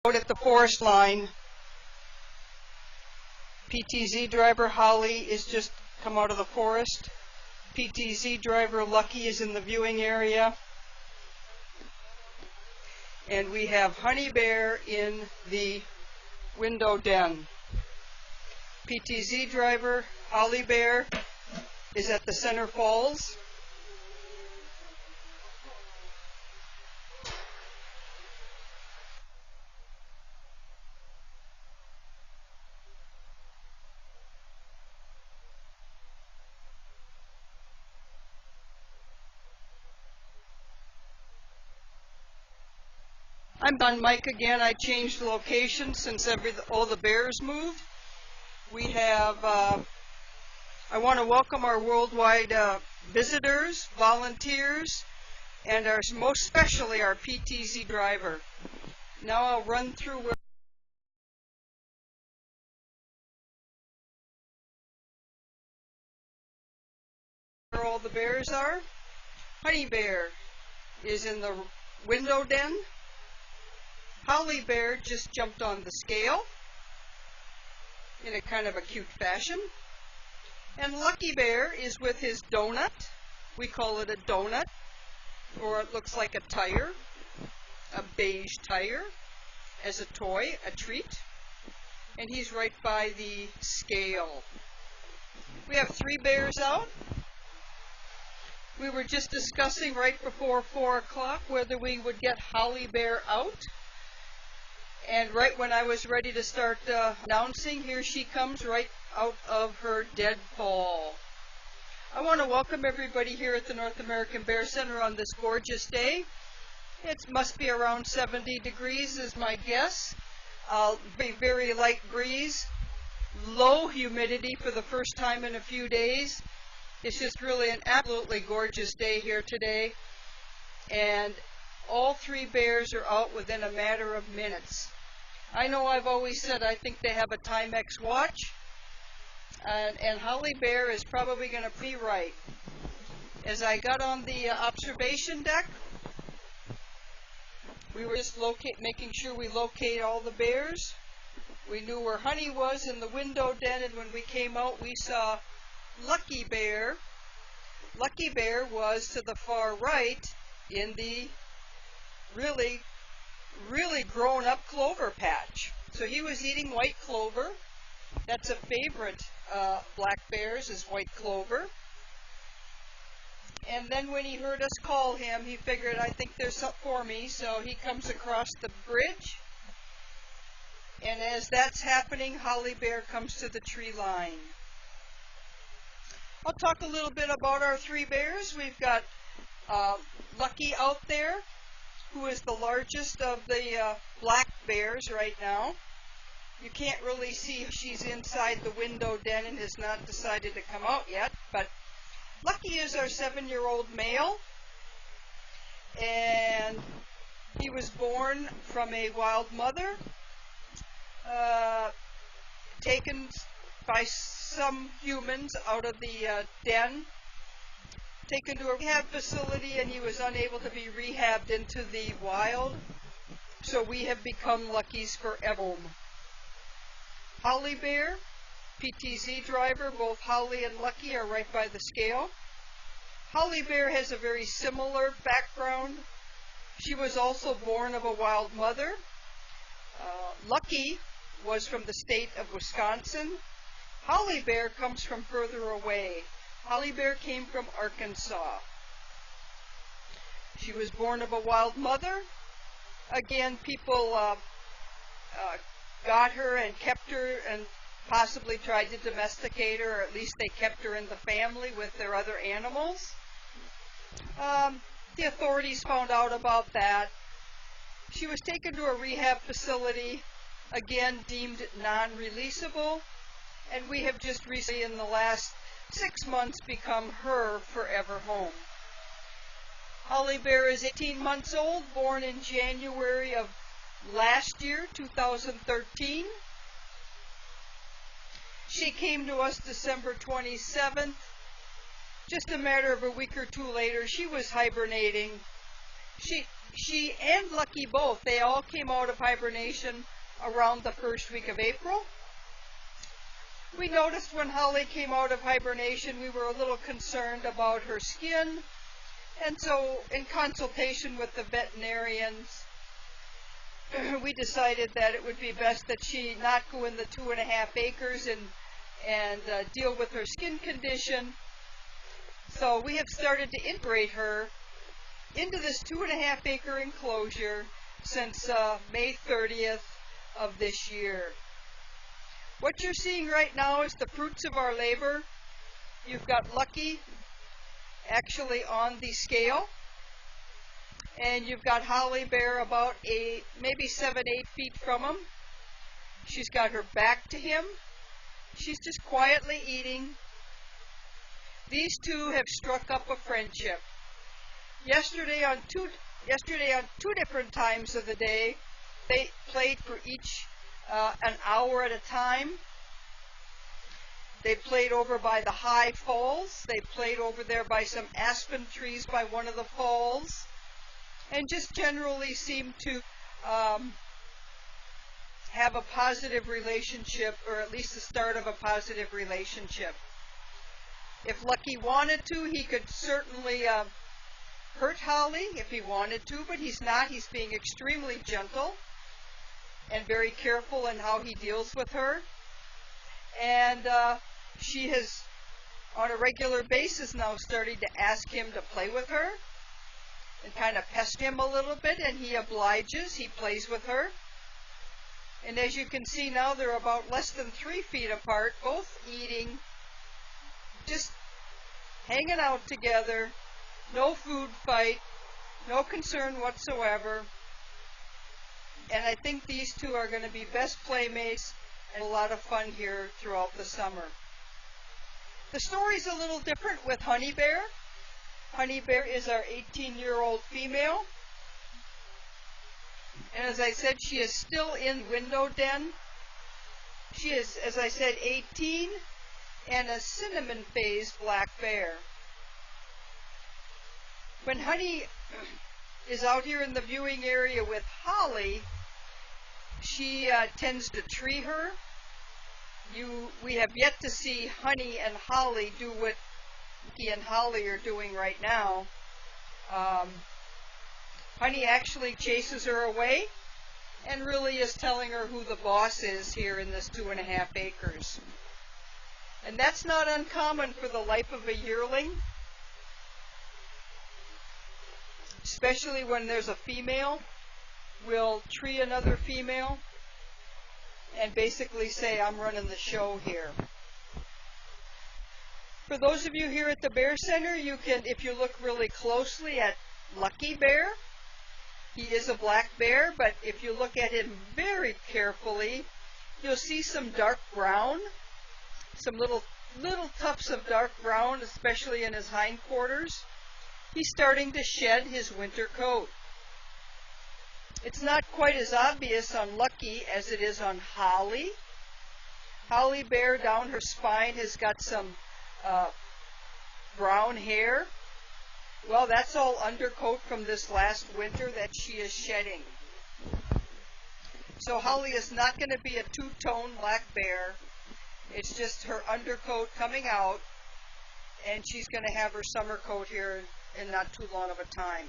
Out at the forest line. PTZ driver Holly is just come out of the forest. PTZ driver Lucky is in the viewing area. And we have Honey Bear in the window den. PTZ driver Holly Bear is at the Center Falls. I'm on Mike again. I changed the location since all the bears moved. We have, I want to welcome our worldwide visitors, volunteers, and most especially our PTZ driver. Now I'll run through where all the bears are. Honey Bear is in the window den. Holly Bear just jumped on the scale in a kind of a cute fashion. And Lucky Bear is with his donut. We call it a donut, or it looks like a tire, a beige tire, as a toy, a treat. And he's right by the scale. We have 3 bears out. We were just discussing right before 4 o'clock whether we would get Holly Bear out. And right when I was ready to start announcing, here she comes right out of her dead ball. I want to welcome everybody here at the North American Bear Center on this gorgeous day. It must be around 70 degrees is my guess. Very light breeze, low humidity for the first time in a few days. It's just really an absolutely gorgeous day here today. And all 3 bears are out within a matter of minutes. I know I've always said I think they have a Timex watch, and Holly Bear is probably going to be right. As I got on the observation deck, we were just making sure we locate all the bears. We knew where Honey was in the window den, and when we came out we saw Lucky Bear. Lucky Bear was to the far right in the really grown up clover patch. So he was eating white clover. That's a favorite black bear's is white clover. And then when he heard us call him, he figured, I think there's something for me, so he comes across the bridge. And as that's happening, Holly Bear comes to the tree line. I'll talk a little bit about our 3 bears. We've got Lucky out there, who is the largest of the black bears right now. You can't really see, she's inside the window den and has not decided to come out yet, but Lucky is our 7-year-old male, and he was born from a wild mother, taken by some humans out of the den, taken to a rehab facility, and he was unable to be rehabbed into the wild, so we have become Lucky's forever home. Holly Bear, PTZ driver, both Holly and Lucky are right by the scale. Holly Bear has a very similar background. She was also born of a wild mother. Lucky was from the state of Wisconsin. Holly Bear comes from further away. Holly Bear came from Arkansas. She was born of a wild mother. Again, people got her and kept her and possibly tried to domesticate her, or at least they kept her in the family with their other animals. The authorities found out about that. She was taken to a rehab facility, again deemed non-releasable, and we have just recently, in the last 6 months, become her forever home. Holly Bear is 18 months old, born in January of last year, 2013. She came to us December 27th. Just a matter of a week or 2 later, she was hibernating. She and Lucky both, they all came out of hibernation around the first week of April. We noticed when Holly came out of hibernation, we were a little concerned about her skin, and so in consultation with the veterinarians, we decided that it would be best that she not go in the 2.5 acres and deal with her skin condition. So we have started to integrate her into this 2.5 acre enclosure since May 30th of this year. What you're seeing right now is the fruits of our labor. You've got Lucky actually on the scale, and you've got Holly Bear about maybe 7-8 feet from him. She's got her back to him. She's just quietly eating. These two have struck up a friendship. Yesterday on two different times of the day, they played for each an hour at a time. They played over by the high falls. They played over there by some aspen trees by one of the falls, and just generally seemed to have a positive relationship, or at least the start of a positive relationship. If Lucky wanted to, he could certainly hurt Holly if he wanted to, but he's not. He's being extremely gentle and very careful in how he deals with her. And she has, on a regular basis now, started to ask him to play with her and kind of pest him a little bit, and he obliges. He plays with her. And as you can see now, they're about less than 3 feet apart, both eating, just hanging out together. No food fight, no concern whatsoever. And I think these two are going to be best playmates and a lot of fun here throughout the summer. The story's a little different with Honey Bear. Honey Bear is our 18-year-old female. And as I said, she is still in window den. She is, as I said, 18 and a cinnamon phase black bear. When Honey is out here in the viewing area with Holly, she tends to tree her. We have yet to see Honey and Holly do what Lucky and Holly are doing right now. Honey actually chases her away and really is telling her who the boss is here in this 2.5 acres. And that's not uncommon for the life of a yearling, especially when there's a female. Will tree another female and basically say, I'm running the show here. For those of you here at the Bear Center, you can, if you look really closely at Lucky Bear, he is a black bear, but if you look at him very carefully, you'll see some dark brown, some little tufts of dark brown, especially in his hindquarters. He's starting to shed his winter coat. It's not quite as obvious on Lucky as it is on Holly. Holly Bear, down her spine, has got some brown hair. Well, that's all undercoat from this last winter that she is shedding. So Holly is not going to be a two-tone black bear. It's just her undercoat coming out, and she's going to have her summer coat here in not too long of a time.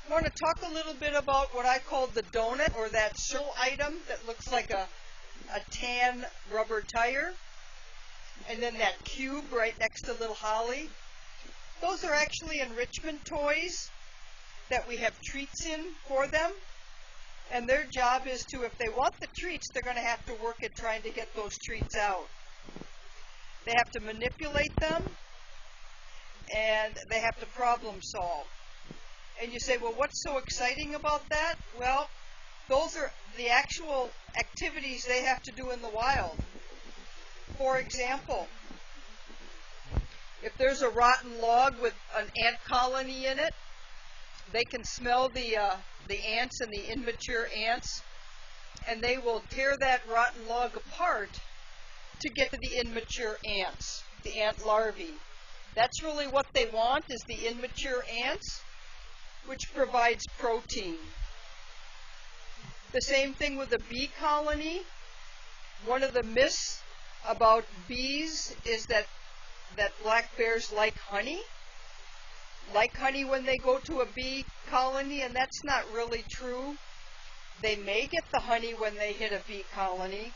I want to talk a little bit about what I call the donut, or that circle item that looks like a tan rubber tire, and then that cube right next to little Holly. Those are actually enrichment toys that we have treats in for them, and their job is to, if they want the treats, they're going to have to work at trying to get those treats out. They have to manipulate them, and they have to problem solve. And you say, well, what's so exciting about that? Well, those are the actual activities they have to do in the wild. For example, if there's a rotten log with an ant colony in it, they can smell the ants and the immature ants, and they will tear that rotten log apart to get to the immature ants, the ant larvae. That's really what they want, is the immature ants. which provides protein. The same thing with the bee colony. One of the myths about bees is that black bears like honey when they go to a bee colony, and that's not really true. They may get the honey when they hit a bee colony,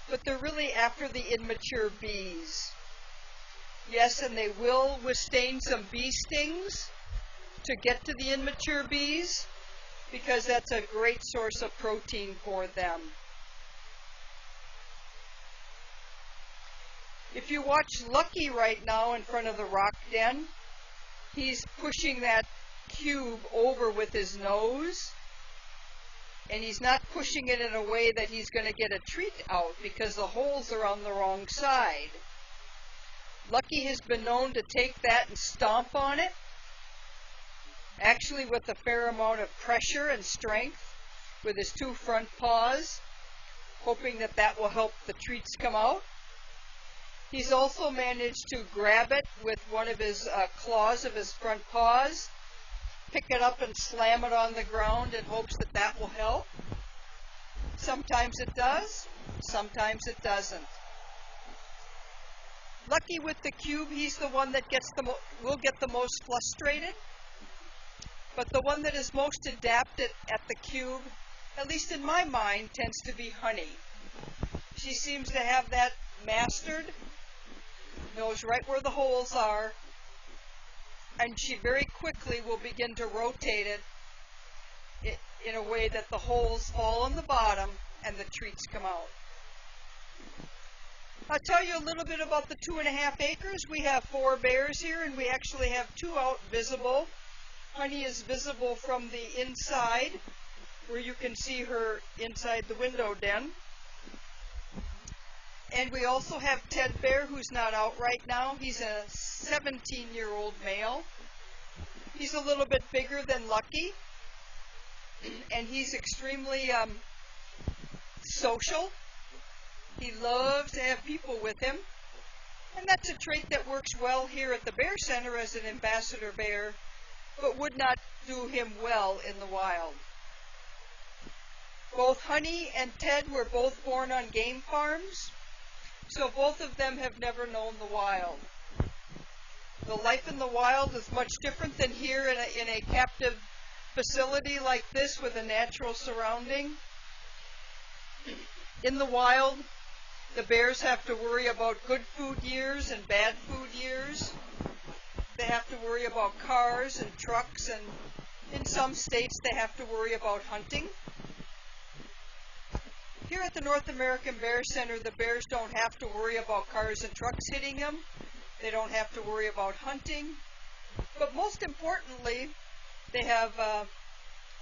but they're really after the immature bees. Yes, and they will withstand some bee stings to get to the immature bees, because that's a great source of protein for them. If you watch Lucky right now in front of the rock den, he's pushing that cube over with his nose, and he's not pushing it in a way that he's going to get a treat out, because the holes are on the wrong side. Lucky has been known to take that and stomp on it, actually with a fair amount of pressure and strength with his two front paws, hoping that that will help the treats come out. He's also managed to grab it with one of his claws of his front paws, pick it up and slam it on the ground in hopes that that will help. Sometimes it does, sometimes it doesn't. Lucky with the cube, he's the one that will get the most frustrated, but the one that is most adapted at the cube, at least in my mind, tends to be Honey. She seems to have that mastered, knows right where the holes are, and she very quickly will begin to rotate it in a way that the holes fall on the bottom and the treats come out. I'll tell you a little bit about the 2.5 acres. We have 4 bears here, and we actually have 2 out visible. Honey is visible from the inside, where you can see her inside the window den. And we also have Ted Bear, who's not out right now. He's a 17-year-old male. He's a little bit bigger than Lucky, and he's extremely social. He loves to have people with him, and that's a trait that works well here at the Bear Center as an ambassador bear, but would not do him well in the wild. Both Honey and Ted were both born on game farms, so both of them have never known the wild. The life in the wild is much different than here in a captive facility like this with a natural surrounding. In the wild, the bears have to worry about good food years and bad food years. They have to worry about cars and trucks, and in some states they have to worry about hunting. Here at the North American Bear Center, the bears don't have to worry about cars and trucks hitting them. They don't have to worry about hunting. But most importantly, they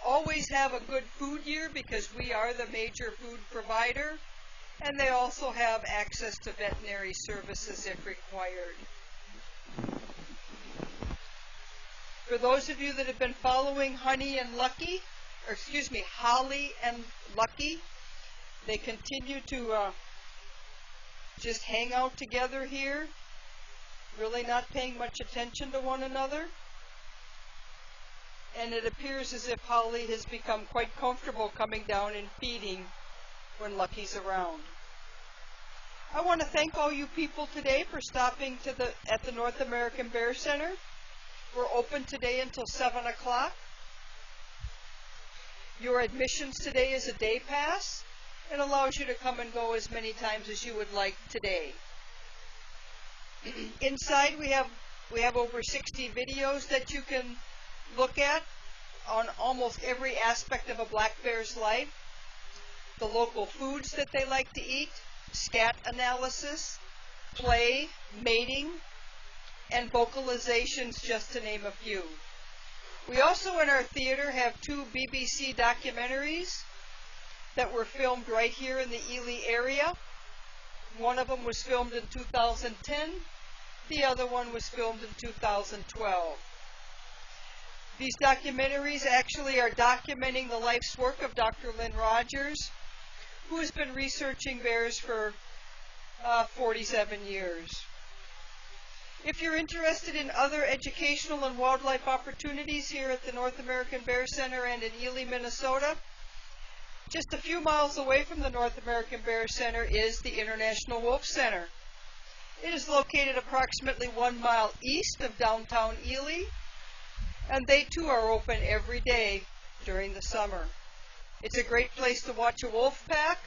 always have a good food year because we are the major food provider, and they also have access to veterinary services if required. For those of you that have been following Holly and Lucky, they continue to just hang out together here, really not paying much attention to one another. And it appears as if Holly has become quite comfortable coming down and feeding when Lucky's around. I want to thank all you people today for stopping at the North American Bear Center. We're open today until 7 o'clock. Your admissions today is a day pass. It allows you to come and go as many times as you would like today. Inside we have over 60 videos that you can look at on almost every aspect of a black bear's life. The local foods that they like to eat, scat analysis, play, mating, and vocalizations, just to name a few. We also in our theater have 2 BBC documentaries that were filmed right here in the Ely area. One of them was filmed in 2010. The other one was filmed in 2012. These documentaries actually are documenting the life's work of Dr. Lynn Rogers, who has been researching bears for 47 years. If you're interested in other educational and wildlife opportunities here at the North American Bear Center and in Ely, Minnesota, just a few miles away from the North American Bear Center is the International Wolf Center. It is located approximately 1 mile east of downtown Ely, and they too are open every day during the summer. It's a great place to watch a wolf pack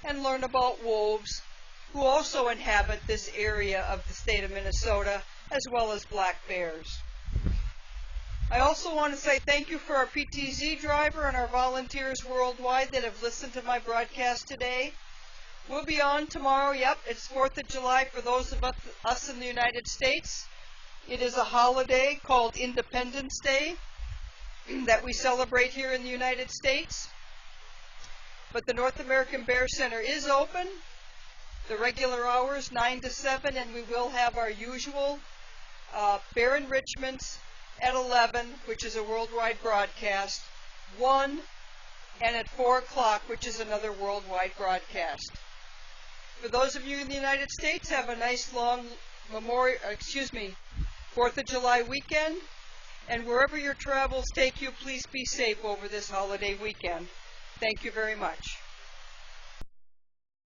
and learn about wolves, who also inhabit this area of the state of Minnesota, as well as black bears. I also want to say thank you for our PTZ driver and our volunteers worldwide that have listened to my broadcast today. We'll be on tomorrow. Yep, it's 4th of July for those of us in the United States. It is a holiday called Independence Day that we celebrate here in the United States. But the North American Bear Center is open. The regular hours, 9 to 7, and we will have our usual bear enrichments at 11, which is a worldwide broadcast, 1, and at 4 o'clock, which is another worldwide broadcast. For those of you in the United States, have a nice long 4th of July weekend, and wherever your travels take you, please be safe over this holiday weekend. Thank you very much.